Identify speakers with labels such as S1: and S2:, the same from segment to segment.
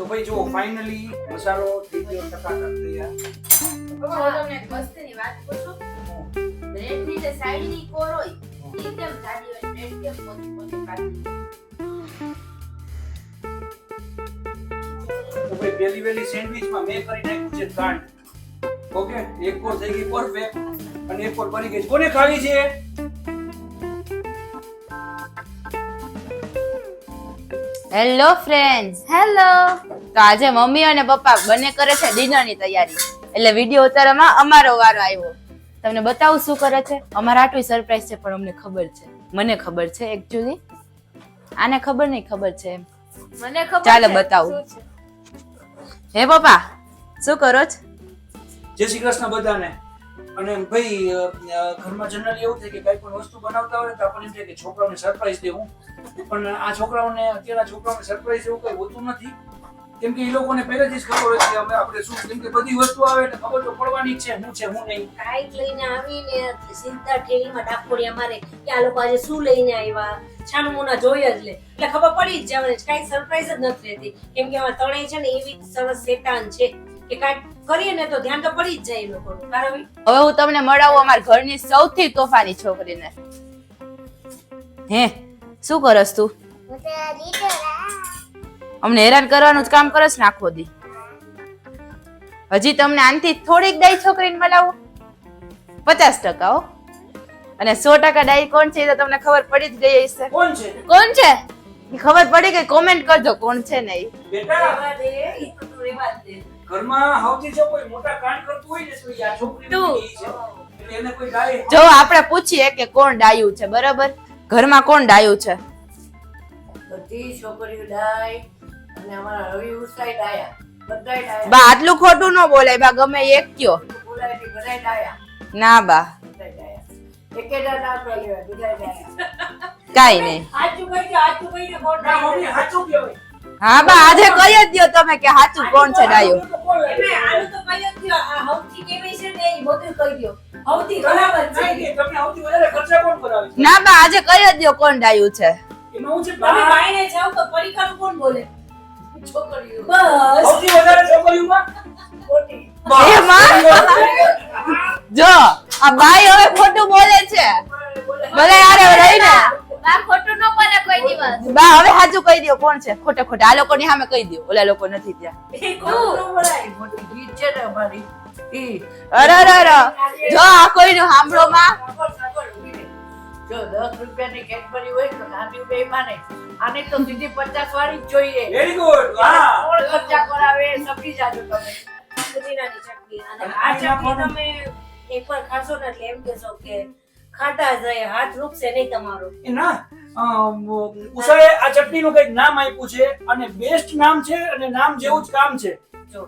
S1: તો ભાઈ જો ફાઇનલી મસાલો થઈ ગયો ટકાટક તૈયાર.
S2: તમને એક વસ્તુની વાત પૂછું. બ્રેડની જે સાઈડની કોર હોય એ કેમ જાડી હોય? બ્રેડ કેમ પોચી કાઢી?
S1: તો ભાઈ પહેલી વેલી સેન્ડવિચમાં મેં કરી નાખ્યું છે કાંડ. ઓકે, એક કોર થઈ ગઈ પરફેક્ટ અને એક કોર બની ગઈ છે. કોને ખાવી છે?
S3: Hello friends, hello. તો આજે મમ્મી અને પપ્પા બંને કરે છે ડિનરની તૈયારી, એટલે વિડીયો ઉતારવામાં અમારો વારો આવ્યો. તમને બતાવું શું કરે છે. અમારા આટલું સરપ્રાઈઝ છે, પણ અમને ખબર છે, મને ખબર છે એકચ્યુઅલી. આને ખબર નહીં, ખબર છે એમ.
S2: મને ખબર
S3: ચાલો
S2: છે
S3: બતાવું.
S2: શું છે.
S3: હે પપ્પા, શું કરો છો?
S1: જય શ્રી કૃષ્ણ બધાને. અને ભાઈ ઘરમાં જનરલી એવું થાય કે કઈ પણ વસ્તુ બનાવતા હોય તો આપણને એમ થાય કે છોકરાઓને સરપ્રાઈઝ દેવું, પણ આ છોકરાઓને અત્યારના છોકરાઓને સરપ્રાઈઝ એવું કઈ હોતું નથી, કેમ કે એ લોકોને પહેલેથી જ ખબર હોય કે અમે આપણે શું, કેમ કે બધી વસ્તુ આવે એટલે ખબર તો પડવાની જ છે હું છે હું નહીં.
S4: કાઈક લઈને આવીને સીધા ઠેલીમાં ડાકોડિયા મારે કે આ લોકો આજે શું લઈને આવ્યા, છાનમુના જોઈ જ લે એટલે ખબર પડી જ જવાની છે. કાંઈ સરપ્રાઈઝ જ નથી રહેતી, કેમ કે આમાં ત્રણેય છે ને એવી સરસ શેતાન છે કે કાંઈક કરીએ ને તો ધ્યાન તો પડી જ જાય એ લોકોનું. બરાબર.
S3: હવે હું તમને મળાવું અમારા ઘરની સૌથી તોફાની છોકરીને. હે, શું કરસ તું? અમને હેરાન કરવાનું જ કામ કરસ ને આખો દી. હજી તમને આનથી થોડીક ડાઈ છોકરીને મળાવું? 50% હો. અને 100% ડાઈ કોણ છે એ તો તમને ખબર પડી જ ગઈ હશે.
S1: કોણ છે
S3: કોણ છે એ ખબર પડી ગઈ? કોમેન્ટ કરજો કોણ છે ને ઈ.
S1: બેટા?
S4: રહેવા દે, ઈ તો તું રહેવા જ દે.
S1: ઘરમાં સૌથી જો કોઈ મોટા કાંડ કરતું હોય ને તો ઈ આ છોકરી
S3: તું.
S1: છે, એટલે એને કોઈ ડાય
S3: જો આપણે પૂછીએ કે કોણ ડાયું છે, બરાબર? ઘરમાં કોણ ડાયું છે?
S4: બધી છોકરીઓ ડાય અને અમારા રવિ ઉસાઈ ડાયા, બધાય ડાયા.
S3: બા આટલું ખોટું ન બોલાય બા, ગમે એક કયો.
S4: બોલાય તે બધાય ડાયા,
S3: ના બા,
S4: બધાય ડાયા. એકેડા ના પડ્યો, બધાય ડાયા.
S3: કાઈ નહીં.
S4: સાચું કહી દો, સાચું કહી દો, કોણ
S1: ના મમ્મી
S4: ડાયા?
S1: સાચું કહેવાય.
S3: હા બા, આજે કહી જ દ્યો તમે કે સાચું કોણ છે ડાયું.
S1: તો કોણ લાગે?
S4: એમે આનું તો કહી જ દ્યો, આ હવથી કેવી છે ને એ બધું કહી દ્યો. હવથી બરાબર છે.
S1: નહીં, તમને સૌથી વધારે ખર્ચા કોણ કરાવે છે?
S3: ના બા, આજે કહી જ દ્યો કોણ ડાયું છે.
S1: એમાં હું છે
S4: તમે બાયણે જાઓ તો પરીક્ષાનું કોણ બોલે? છોકરીઓ. બસ.
S1: સૌથી વધારે છોકરીઓમાં
S4: ખોટી.
S3: એ માં, જો આ બાઈ હવે ખોટું બોલે છે. ભલે યાર રહીને
S2: બા ખોટું ન બોલે કોઈ દિવસ.
S3: બા હવે સાચું કહી દ્યો કોણ છે. ખોટે ખોટે આ લોકોની સામે કહી દ્યો, ઓલા લોકો નથી ત્યાં.
S4: એ ખોટું ન બોલાય. મોટી ગીત છે ને અમારી. ઈ.
S3: અરે જો આ કોઈનું સાંભળો માં.
S4: સાંભળ, સાંભળ, ઊભી રહે. જો 10 રૂપિયાની કેડબરી હોય તો નાની બેઈમાં નહીં. આને તો સીધી 50 વાળી જ જોઈએ.
S1: Very good. હા,
S4: કોણ ખર્ચા કરાવે એ સમજી જાજો તમે. પુદીનાની ચટણી અને આ ચટણી તમે એકવાર ખાશો ને એટલે એમ કહેશો કે ખાતા જ રહે, હાથ રૂકશે નહીં તમારો.
S1: એ ના ઉષાએ આ ચટણીનું કંઈક નામ આપ્યું છે અને બેસ્ટ નામ છે અને નામ જેવું જ કામ છે.
S4: જો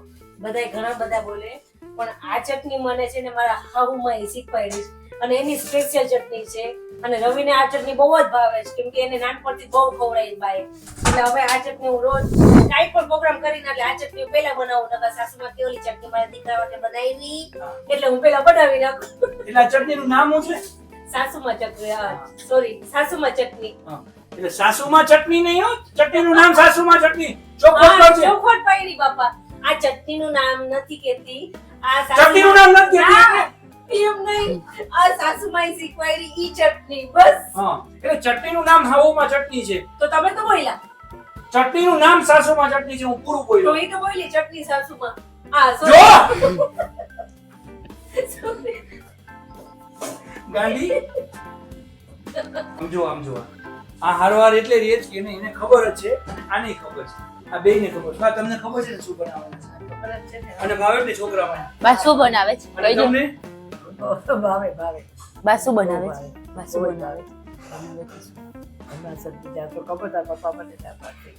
S4: બધાય ઘણા બધા બોલે પણ આ ચટણી મને છે ને મારા હાહુમાં એ શીખવાડી છે અને એની સ્પેશિયલ ચટણી છે અને રવિને આ ચટણી બહુ જ ભાવે છે કેમ કે એને નાનપણથી બહુ ખવડાવી બાએ. એટલે હવે આ ચટણી હું રોજ કાંઈ પણ પ્રોગ્રામ કરીને એટલે આ ચટણી પહેલા બનાવું. નકર સાસુમાં કે ઓલી ચટણી મારા દીકરા માટે બનાવી એટલે હું પહેલા બનાવી નાખું.
S1: એટલે આ ચટણીનું નામ શું છે?
S4: સાસુમાં ચટણી, સોરી સાસુમાં ચટણી.
S1: હા, એટલે સાસુમાં ચટણી નહીં હો, ચટણીનું નામ સાસુમાં ચટણી. ચોખ્ખો કરજે.
S4: ચોખવટ પાડી બાપા. આ ચટણીનું નામ નથી કહેતી, આ
S1: ચટણીનું નામ નથી કહેતી
S4: ના, એમ નહીં. આ સાસુમાએ શીખવાડી ઈ ચટણી બસ.
S1: હા, એટલે ચટણીનું નામ હાવુમાં ચટણી છે,
S4: તો તમે તો બોલ્યા,
S1: ચટણીનું નામ સાસુમાં ચટણી છે. હું પૂરું
S4: તો
S1: બોલ્યો.
S4: એ તો બોલી ચટણી સાસુમાં. આ
S1: જો
S4: sorry.
S1: ગાંડી આમ જો આ હારવાર એટલે રેજ કે નહીં એને ખબર જ છે, આને ખબર છે, આ બેયને ખબર છે. બા તમને ખબર છે ને શું બનાવવાનું છે અને ભાવે ને છોકરામાં
S3: બા શું બનાવે છે?
S1: અને
S3: કહી દો.
S1: તમને
S4: ભાવે ભાવે.
S3: બા શું બનાવે છે? બા શું બનાવે છે?
S4: હમણાં સબ્જી જા તો ખબર તાર પપ્પા મને ના પાડતી.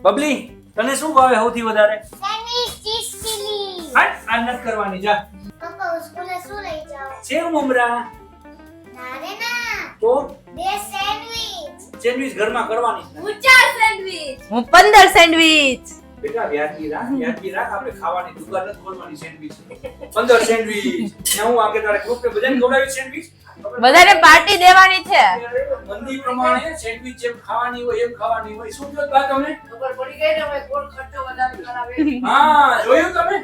S1: બબલી તને શું ભાવે સૌથી વધારે?
S5: Sandwich cheese chilli.
S1: હાટ આ નથી કરવાની. જા
S5: પપ્પા સ્કૂલે શું લઈ જાઓ?
S1: સેવ મમરા.
S5: ના રે ના,
S1: તો
S5: 2 સેન્ડવિચ.
S1: સેન્ડવિચ ઘરમાં કરવાની છે.
S2: હું 4 સેન્ડવિચ.
S3: હું 15 સેન્ડવિચ.
S1: બેટા વ્યાજબી રાખ આપણે ખાવાની દુકાન નથી ખોલવાની સેન્ડવિચ 15 સેન્ડવિચ ને હું આગે તારે ગ્રુપને બધાને ખવડાવી સેન્ડવિચ
S3: બધાને પાર્ટી દેવાની છે.
S1: મંદી પ્રમાણે સેન્ડવિચ જેમ ખાવાની હોય એમ ખાવાની હોય શું કહો બા તમને
S2: ખબર પડી ગઈ ને હવે કોણ ખર્ચો વધારે કરાવે.
S1: હા જોયું તમે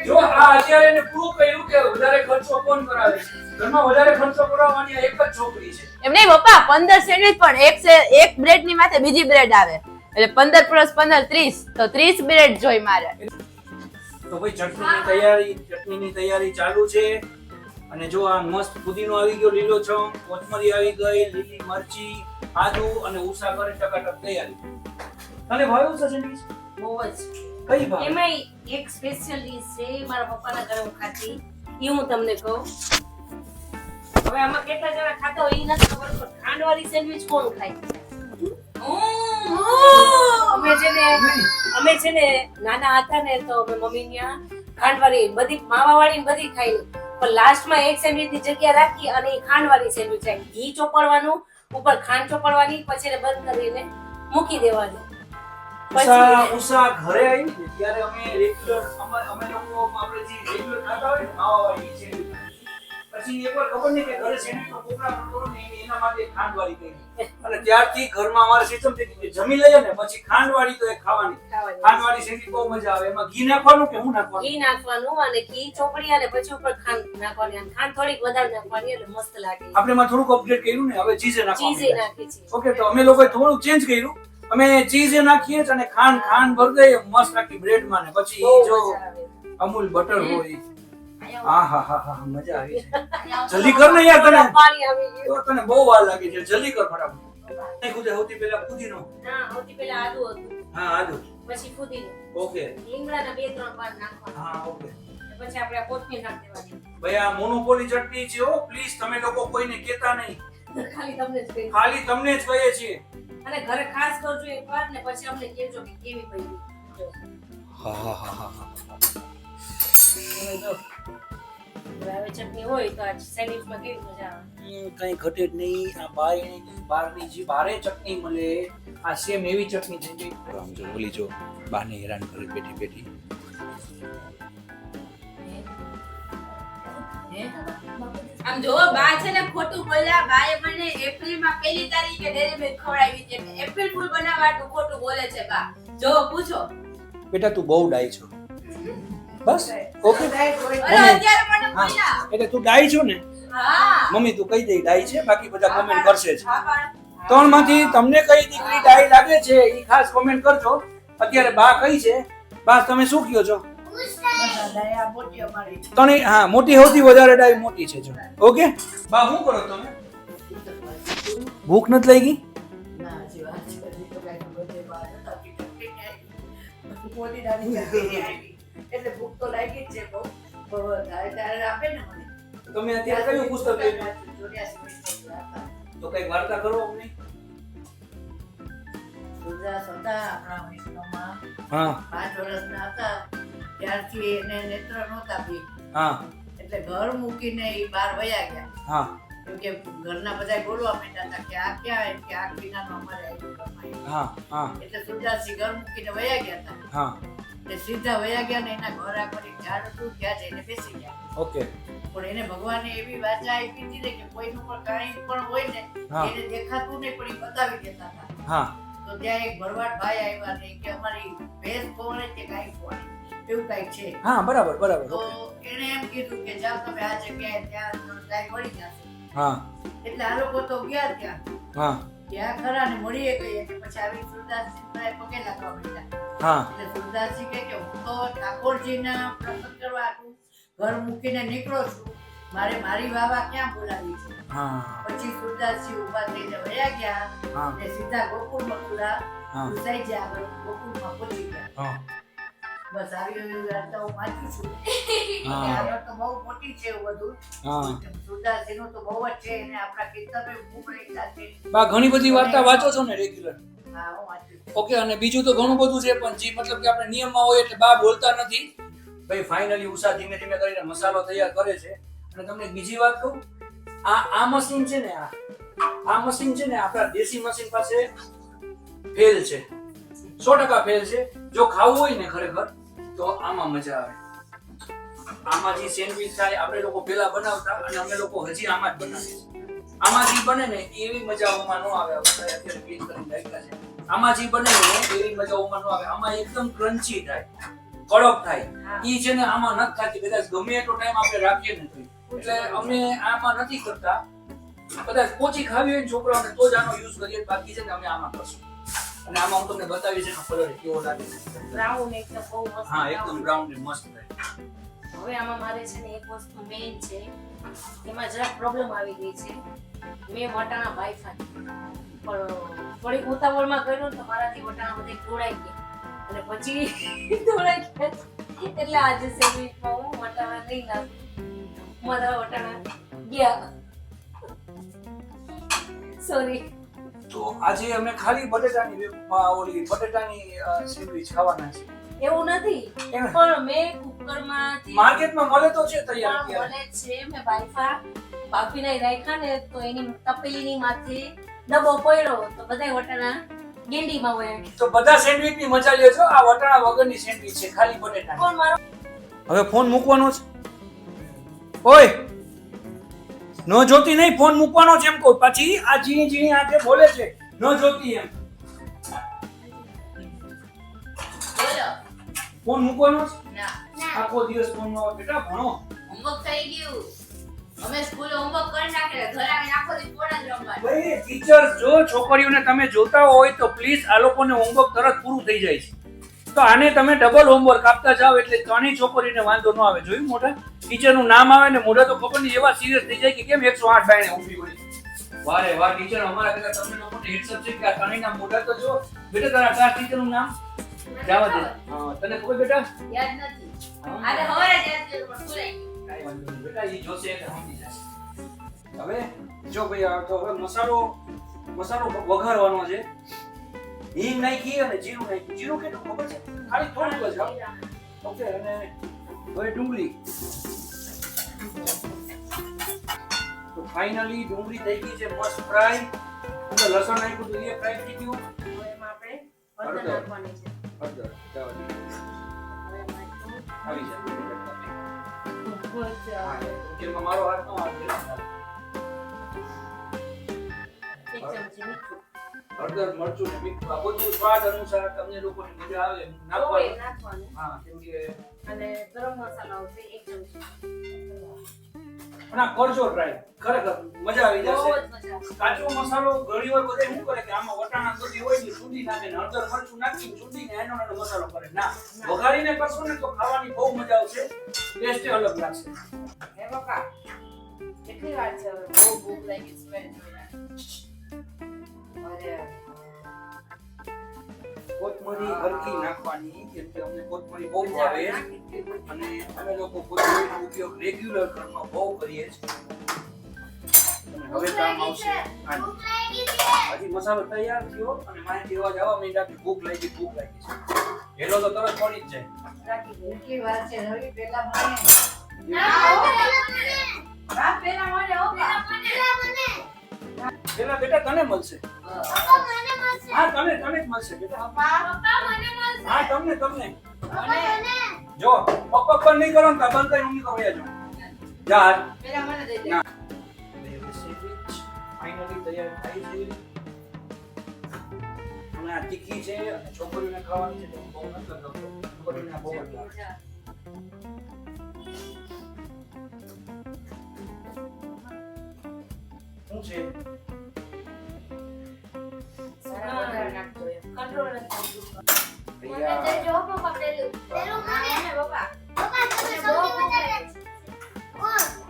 S1: જો આ અત્યારે એને પ્રૂવ કર્યું કે વધારે ખર્ચો કોણ કરાવે છે. ઘરમાં વધારે ખર્ચો કરાવવાની આ એક જ છોકરી છે.
S3: એમ નહીં પપ્પા 15 સેન્ડવિચ પણ એક બ્રેડ ની માથે બીજી બ્રેડ આવે એટલે 15 + 15 30 તો 30 બ્રેડ જોઈ મારે.
S1: તો ભાઈ ચટણીની તૈયારી ચાલુ છે અને જો આ મસ્ત પુદીનો આવી ગયો લીલોછમ, કોથમરી આવી ગઈ, લીલી મરચી, આદુ અને ઉષા કરે ટકાટક તૈયારી. તને ભાવ્યું છે સેન્ડવિચ?
S4: બહુ જ.
S1: કઈ ભાવે?
S4: એમાંય એક સ્પેશિયલ ડીશ છે મારા પપ્પાના ઘરે હું ખાતી એ હું તમને કહું. હવે આમાં કેટલા જણા ખાતા હોય એ નથી ખબર પણ ખાંડવાળી સેન્ડવિચ કોણ ખાય? અમે છે ને નાના હતા ને તો અમે મમ્મી ત્યાં ખાંડવાળી બધી માવાવાળી બધી ખાઈ પણ લાસ્ટમાં એક સેન્ડવિચ ની જગ્યા રાખી અને એ ખાંડવાળી સેન્ડવિચ રાખી. ઘી ચોપડવાનું, ઉપર ખાંડ ચોપડવાની, પછી એને બંધ કરીને મૂકી દેવાનું.
S1: ઉષા ઘરે આવી ને ત્યારે અમે રેગ્યુલર અમે લોકો આપણે જે રેગ્યુલર ખાતા હોય ને માવાવાળી સેન્ડવિચ પછી એકવાર ખબર નહીં કે ઘરે સેન્ડવિચનો પ્રોગ્રામ કરો ને એના માટે ખાંડવાળી કરી અને ત્યારથી ઘરમાં અમારે સિસ્ટમ થઈ ગઈ કે જમી લઈએ ને પછી ખાંડવાળી તો એક ખાવાની. ખાંડવાળી સેન્ડવિચ બહુ મજા આવે. એમાં ઘી નાખવાનું કે હું નાખવાનું?
S4: ઘી નાખવાનું અને ઘી ચોપડી અને પછી ઉપર ખાંડ નાખવાની અને ખાંડ થોડીક વધારે નાખવાની એટલે મસ્ત લાગે.
S1: આપણે એમાં થોડુંક અપડેટ કર્યું ને હવે ચીઝે નાખવાનું.
S4: ચીઝ નાખી છે.
S1: ઓકે તો અમે લોકોએ થોડુંક ચેન્જ કર્યું. અમે ચીઝ નાખીએ અને ખાંડ ભરી દઈએ મસ્ત આખી બ્રેડ માં ને પછી જો અમૂલ બટર હોય આહાહાહા મજા આવી છે. જલ્દી કર ને યાર તને
S4: પાણી આવી ગયું.
S1: તો તને બહુ વાર લાગી છે. જલ્દી કર ફટાફટ. નાખ્યું છે સૌથી પહેલા પુદીનો.
S4: ના સૌથી પહેલા આદુ હતું,
S1: હા આદુ.
S4: પછી ફુદીનો,
S1: ઓકે
S4: લીમડાના 2-3 પાન નાખવાના,
S1: હા ઓકે.
S4: પછી આપણે આ કોથમીર નાખી દેવાની.
S1: ભાઈ આ મોનોપોલી ચટણી છે હો. પ્લીઝ તમે લોકો કોઈને કહેતા નહીં.
S4: ખાલી તમને જ કહી.
S1: ખાલી તમને જ કહીએ છીએ.
S4: અને ઘરે ખાસ કરજો એકવાર ને પછી અમને કહેજો કે કેવી બની. જો
S1: હા હા હા હા
S4: હવે જો હવે ચટણી હોય તો આ સેન્ડવિચમાં કેવી મજા આવે.
S1: કઈ ઘટે જ નહીં. આ બહારની જે બારે ચટણી મળે આ સેમ એવી ચટણી થઈ ગઈ. આમ જો ઓલી જો બાને હેરાન કરી બેઠી બેઠી.
S3: આમ જો બા છે ને ખોટું બોલ્યા. બાએ મને એપ્રિલમાં 1લી તારીખે ડેરી મિલ્ક ખવડાવી છે એટલે એપ્રિલ ફૂલ બનાવવાનું ખોટું બોલે છે બા. જો પૂછો.
S1: બેટા તું બહુ ડાય છો. બસ ઓકે.
S3: અરે અત્યારે મને
S1: હા
S3: બોલ્યા.
S1: એટલે તું ડાય છો ને?
S3: હા
S1: મમ્મી તું કહી દે ડાય છે. બાકી બધા કમેન્ટ કરશે જ.
S3: હા, પણ
S1: 3 માંથી તમને કઈ દીકરી ડાય લાગે છે એ ખાસ કમેન્ટ કરજો. અત્યારે બા કઈ છે? બા તમે શું કહો છો? તને હા મોટી સૌથી વધારે ડાય મોટી છે જો. ઓકે બા શું કરો તમે? ભૂખ નથી લાગી?
S2: એટલે ભૂખ તો લાગી જ છે બહુ. ત્યારે આપે ને મને.
S1: તમે અત્યારે કયું પુસ્તક લઈને?
S2: 84 મિનિટ હતા.
S1: તો કઈ વાર્તા કરો અમને.
S2: સુરદાસ હતા આપણા વિશ્વમાં.
S1: હા
S2: 5 વર્ષના હતા ત્યારથી એને નેત્ર નહોતા બી
S1: હા
S2: એટલે ઘર મૂકીને એ બહાર વયા ગયા.
S1: હા
S2: કેમ કે ઘરના બધા બોલવા માંડ્યા હતા કે આ ક્યાં એમ કે આ વિનાનો અમારે આવ્યો ઘરમાં આવ્યો.
S1: હા હા
S2: એટલે સુરદાસજી ઘર મૂકીને વયા ગયા હતા.
S1: હા
S2: એટલે સીધા વયા ગયા ને એના ઘર આગળ એક ઝાડ હતું ત્યાં જઈને બેસી ગયા.
S1: ઓકે
S2: પણ એને ભગવાને એવી વાચા આપી હતી ને કે કોઈનું પણ કાંઈ પણ હોય ને
S1: હા.
S2: એને દેખાતું નહીં પણ એ બતાવી દેતા હતા.
S1: હા
S2: તો ત્યાં એક ભરવાડ ભાઈ આવ્યા ને કે અમારી ભેંસ ખોવાડે કે ગાય ખોવાડે એવું કાંઈક છે.
S1: હા બરાબર બરાબર.
S2: તો એને એમ કીધું કે જાઓ તમે આ જગ્યાએ ત્યાં ગાય મળી જશે.
S1: હા
S2: એટલે આ લોકો તો ગયા ત્યાં
S1: હા
S2: ત્યાં ખરા ને મળી ગઈ એટલે પછી આવી સુરદાસજી પગે લાગવા માંડ્યા.
S1: હા
S2: એટલે સુરદાસજી કહે કે હું તો ઠાકોરજીના પ્રસંગ કરવા આટલું ઘર મૂકીને નીકળો છું, મારે મારી વાવા ક્યાં બોલાવી છે.
S1: હા
S2: પછી સુરદાસજી ઊભા થઈને વયા ગયા
S1: હા
S2: અને સીધા ગોકુળ મથુરા
S1: હા
S2: ગુસાઈ જ્યાં આગળ ગોકુળમાં પહોંચી ગયા.
S1: હા
S2: બસ આવી એવી વાર્તા હું વાંચું છું.
S1: હા.
S2: અને આગળ તો બહુ મોટી છે એવું બધું.
S1: હા
S2: સુરદાસજીનું તો બહુ જ છે અને આપણા કીર્તનોય ખૂબ લખ્યા છે.
S1: બા ઘણી બધી વાર્તા વાંચો છો ને રેગ્યુલર?
S2: હા હું વાંચું છું.
S1: ઓકે અને બીજું તો ઘણું બધું છે પણ જે મતલબ કે આપણે નિયમમાં હોય એટલે બા બોલતા નથી. ભાઈ ફાઇનલી ઉષા ધીમે ધીમે કરીને મસાલો તૈયાર કરે છે. અને તમને એક બીજી વાત કહું, આ મશીન છે ને આ મશીન છે ને આપણા દેશી મશીન પાસે ફેલ છે, 100% ફેલ છે. જો ખાવું હોય ને ખરેખર તો આમાં મજા આવે. આમાં જે સેન્ડવિચ થાય આપણે લોકો પહેલા બનાવતા અને અમે લોકો હજી આમાં જ બનાવીએ છીએ. આમાં જે બને ને એવી મજા આમાં ન આવે. આપણે અત્યારે ક્લીન કરીને રાખ્યા છે. આમાં જે બને ને એવી મજા આમાં ન આવે. આમાં એકદમ ક્રન્ચી થાય, કડક થાય. ઈ છે ને આમાં નથી થતી. કદાચ ગમે એટલો ટાઈમ આપણે રાખીએ ને તો એટલે અમે આમાં નથી કરતા. કદાચ પોચી ખાવી હોય ને છોકરાઓને તો જ આનો યુઝ કરીએ. બાકી છે ને અમે આમાં કરશું. અને આમાં હું તમને બતાવીશ એનો કલર કેવો લાગે છે.
S4: બ્રાઉન એકદમ બહુ મસ્ત.
S1: હા, એકદમ બ્રાઉન ને મસ્ત થાય.
S4: હવે આમાં મારે છે ને એક વસ્તુ મેઇન છે, એમાં જરાક પ્રોબ્લેમ આવી ગઈ છે. મેં વટાણા બાફા પણ થોડીક ઉતાવળમાં કર્યું ને તો મારાથી વટાણા બધે ઢોળાઈ ગયા અને પછી ઢોળાઈ ગયા એટલે આજે સેન્ડવિચમાં હું વટાણા નહીં નાખું. મારા વટાણા ગયા. સોરી.
S1: તો આજે અમે ખાલી બટેટાની સેન્ડવિચ ખાવાના છે.
S4: એવું નથી,
S1: એમ?
S4: પણ મેં કુકરમાંથી
S1: માર્કેટમાં મળે તો છે તૈયાર
S4: પણ
S1: અત્યારે.
S4: મળે છે. મેં બાફીને રાખ્યા ને તો એની તપેલીની માથે ડબ્બો પડ્યો તો બધાય વટાણા ગેંડીમાં વયા ગયા.
S1: તો બધા સેન્ડવિચ ની મજા લ્યો છો. આ વટાણા વગરની સેન્ડવિચ છે, ખાલી બટેટા.
S4: પણ મારો
S1: હવે ફોન મૂકવાનો છે. ઓય, ન જોતી નહીં, ફોન મૂકવાનો છે એમ કહું. પછી આ ઝીણી ઝીણી આંખે બોલે છે ન જોતી એમ.
S2: બોલો.
S1: ફોન મૂકવાનો છે.
S2: ના,
S1: આખો દિવસ ફોન માં બેટા ભણો.
S2: હોમવર્ક થઈ ગયું. અમે સ્કૂલે હોમવર્ક કરી નાખેલા. ઘરે આવીને આખો દિવસ ફોન જ રમવાનો.
S1: ભાઈ ટીચર્સ જો છોકરીઓને તમે જોતા હોય તો પ્લીઝ આ લોકોને હોમવર્ક તરત પૂરું થઈ જાય છે. તો આને તમે ડબલ હોમવર્ક આપતા જાઓ એટલે ત્રણેય છોકરીને વાંધો ન આવે. જોયું મોઢા ટીચર નું નામ આવે ને મોઢા તો ખબર નહીં એવા સિરિયસ થઈ જાય કે કેમ 108 બાયણે ઊભી પડી. વારે વાહ ટીચર અમારા કરતા તમને લોકોને હેડસઅપ છે કે આ ત્રણેયના મોઢા તો જો. બેટા તારા ક્લાસ ટીચર નું નામ જવા દે. હા, તને ખબર બેટા?
S2: યાદ નથી. આજે હવારે જ યાદ કર્યું પણ ભૂલાઈ ગયું.
S1: કાંઈ વાંધો નહીં બેટા, ઈ જોશે એટલે સમજી જશે. હવે જો ભાઈ આ તો હવે મસાલો વઘારવાનો છે. હિંગ નાખી અને જીરું નાખ્યું. જીરું કેટલું ખબર છે? ખાલી થોડુંક જ. હા. ઓકે, અને હવે ડુંગળી. તો ફાઇનલી ડુંગળી થઈ ગઈ છે મસ્ત ફ્રાય. અંદર લસણ નાખ્યું તો એ ફ્રાય થઈ ગયું.
S4: હવે એમાં આપણે હળદર નાખવાની છે.
S1: હળદર જવા દે.
S4: હવે એમાં
S1: આવી જાય.
S4: હા,
S1: કે મારો હાથ નો આવે.
S4: એક ચમચી મીઠું.
S1: હળદર, મરચું ને મીઠું આ બધું સ્વાદ અનુસાર તમને લોકોને મજા આવે એમ નાખવાનું.
S4: નાખવાનું.
S1: હા, કેમ કે
S4: અને ગરમ મસાલો આવશે એક ચમચી.
S1: ના કરજો ટ્રાય. ખરેખર મજા આવી
S4: બહુ
S1: જશે.
S4: જ મજા આવશે.
S1: કાચો મસાલો ઘણી વાર બધા શું કરે કે આમાં વટાણા બધી હોય ને ચૂંટી નાખે ને હળદર મરચું નાખીને ચૂંટીને એનો મસાલો કરે. ના, વઘારીને કરશો ને તો ખાવાની બહુ મજા આવશે. ટેસ્ટ અલગ લાગશે.
S2: હે પપ્પા, કેટલી વાર છે હવે? બહુ ભૂખ લાગી છે. અરે
S1: કોથમરી હલકી નાખવાની કેમ કે અમને કોથમરી બહુ ભાવે અને અમે લોકો કોથમરીનો ઉપયોગ રેગ્યુલર ઘરમાં બહુ કરીએ છીએ. અને હવે કામ આવશે.
S5: ભૂખ લાગી છે.
S1: હજી મસાલો તૈયાર થયો અને માહિતી એવા જવા માંડ્યા કે ભૂખ લાગી છે. હેલો તો તરત પડી જ જાય.
S2: કેટલી વાર છે? રવિ પહેલા મને.
S5: ના, પેલા મને.
S2: બાપ પહેલા મને. ઓ બાપ.
S5: પેલા મને.
S1: પેલા બેટા તને મળશે.
S5: પપ્પા મને મળશે.
S1: હા, તને જ મળશે બેટા.
S2: પપ્પા
S5: પપ્પા મને મળશે.
S1: હા, તમને
S5: પપ્પા મને.
S1: જો પપ્પા પણ નહીં કરો ને તો બંધ કરી મમ્મી કહ્યા જો જા
S2: પહેલા મને દઈ દે.
S1: ના. સેન્ડવિચ ફાઇનલી તૈયાર થઈ છે. અને આ તીખી છે અને છોકરીઓને ખાવાની છે તો બહુ નથી લગાવતો. છોકરીઓને બહુ જ લાગે. શું છે?
S2: સારા વધારે નાખજો એમ.
S4: કંટ્રોલ નથી થતું.
S5: મને
S1: ભૈયા,
S5: દેજો પપ્પા પેલું. પેલું
S2: હા,
S5: મને.
S2: મને પપ્પા.
S5: પપ્પા તમે
S2: મને બહુ
S5: સૌથી
S2: ભૂખ
S5: વધારે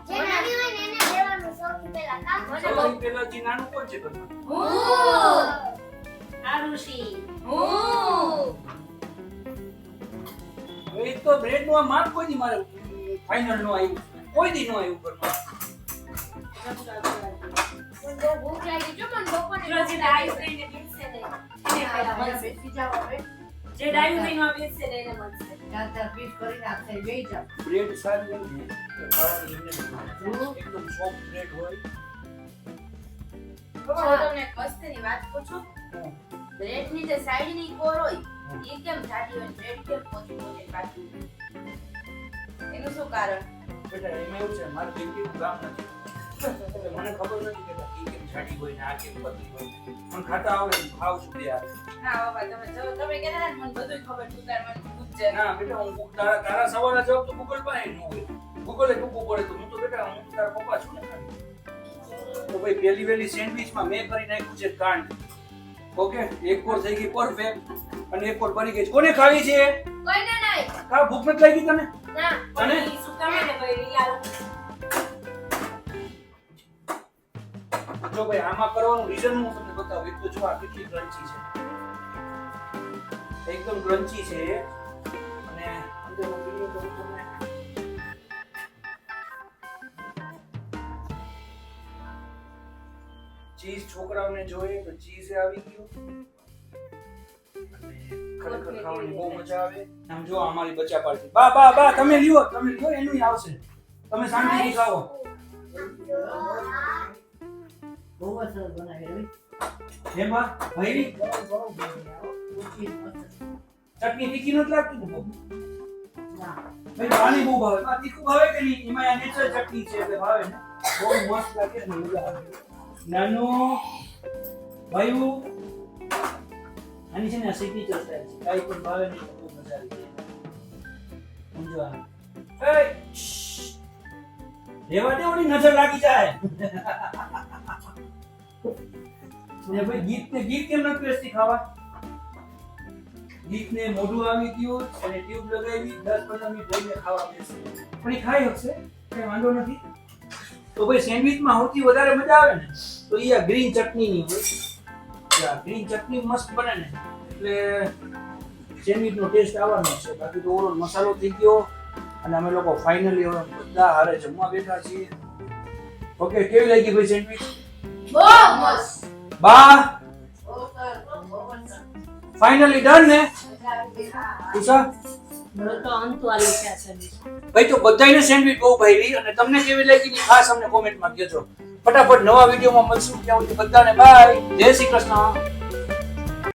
S5: જે નાની હોય ને એને દેવાનું સૌથી પહેલા કામ.
S1: સૌથી પહેલા જે નાનું કોણ છે ઘરમાં?
S2: હું.
S4: આરુષી.
S2: હું.
S1: હવે એક તો બ્રેડ નું આ માપ કોઈ દી મારે ફાઇનલ નું આવ્યું. કોઈ દી નું આવ્યું ઘરમાં.
S5: મને બહુ ભૂખ લાગી છે મને બપોરે
S4: જો જે ડાયું થઈને બેસશે ને એને પહેલા મળશે.
S2: બેસી જાઓ હવે.
S4: જે ડાયું થઈને બેસશે ને એને મળશે.
S2: ચાર પીસ કરી નાખશે. બેસી જાઓ.
S1: બ્રેડ સારી હોય ને તો ખાવાની એમને નથી. એકદમ સોફ્ટ બ્રેડ હોય.
S2: પપ્પા, હું તમને એક વસ્તુની વાત પૂછું. બ્રેડની જે સાઈડની કોર હોય એ કેમ જાડી હોય બ્રેડ કેમ પોચી પોચી પાતળી હોય? એનું શું કારણ?
S1: બેટા એમાં એવું છે મારે દીકરીનું કામ નથી એટલે મને ખબર નથી કે ઈ કેમ જાડી હોય ને આ કેમ પતલી હોય મને ખાતા આવડે હું ખાઉં છું બે હાથ.
S2: હા બાબા તમે કહેતા હતા ને મને બધું ખબર તું તાર મને પૂછજે.
S1: ના બેટા હું તારા સવાલના જવાબ તો ગૂગલ પાસે ન હોય ગૂગલે ટૂંકું પડે તો હું તો બેટા હું તો તારા પપ્પા છું ને ખાલી. તો ભાઈ પહેલી વહેલી સેન્ડવિચમાં મેં કરી નાખ્યું છે કાંડ. ઓકે એક કોર થઈ ગઈ પરફેક્ટ અને એક કોર બની ગઈ છે. કોને ખાવી છે?
S2: કોઈને નહીં.
S1: ખા ભૂખ નથી લાગી તને?
S2: ના.
S1: અને
S4: ઈ શું કામ ને ભાઈ લાલ
S1: જો ભાઈ આમાં કરવાનું રીઝન હું તમને બતાવું. એક તો જો આ કેટલી ક્રન્ચી છે, એકદમ ક્રન્ચી છે અને અંદરનો વિડિયો તો હું તમને ચીઝ છોકરાઓને જોઈએ તો ચીઝ આવી ગયું અને ખરેખર ખાવાની બહુ મજા આવે. આમ જો અમારી બચ્ચા પાર્ટી બા તમે લ્યો એનું આવશે. તમે શાંતિથી ખાઓ.
S6: બહુ જ સરસ બનાવી રવિ.
S1: એમાં ભાઈ ચટણી તીખી નથી લાગતી ને બહુ?
S6: ના
S1: ભાઈ પાણી બહુ ભાવે. આ તીખું ભાવે કે નહીં? એમાં આ નેચરલ ચટણી છે એટલે ભાવે ને. બહુ મસ્ત લાગે ને મજા આવે. નાનો ભાઈ આની છે ને આ સિગ્નેચર સ્ટાઈલ છે. કાઈ પણ ભાવે નહીં તો બહુ મજા આવી જાય. સમજો આ. એ રેવા દે ઓલી નજર લાગી જાય. ને ભાઈ ગીત કેમ નથી બેસતી ખાવા? ગીતને મોઢું આવી ગયું અને ટ્યુબ લગાવી 10-15 મિનિટ રહીને ખાવા બેસે પણ એ ખાઈ શકશે કઈ વાંધો નથી. તો ભાઈ સેન્ડવિચમાં સૌથી વધારે મજા આવે ને તો એ આ ગ્રીન ચટણીની હોય. આ ગ્રીન ચટણી મસ્ત બને ને એટલે સેન્ડવિચનો ટેસ્ટ આવવાનો છે. બાકી તો ઓવરઓલ મસાલો થઈ ગયો અને અમે લોકો ફાઇનલી હવે બધા હારે જમવા બેઠા છીએ. ઓકે કેવી લાગી ભાઈ સેન્ડવિચ?
S2: બહુ મસ્ત.
S1: બા
S2: બહુ સરસ, બહુ સરસ.
S1: ફાઇનલી ડન ને
S2: મજા આવી ગઈ. હા.
S1: ઉષા?
S4: મને તો અંત વાળી છે આ સર્વિસ.
S1: ભાઈ તો બધાયને સેન્ડવિચ બહુ ભાવી અને તમને કેવી લાગી ની ખાસ અમને કોમેન્ટમાં કહેજો. ફટાફટ નવા વિડીયોમાં મળશું. ત્યાં સુધી બધાને બાય. જય શ્રી કૃષ્ણ.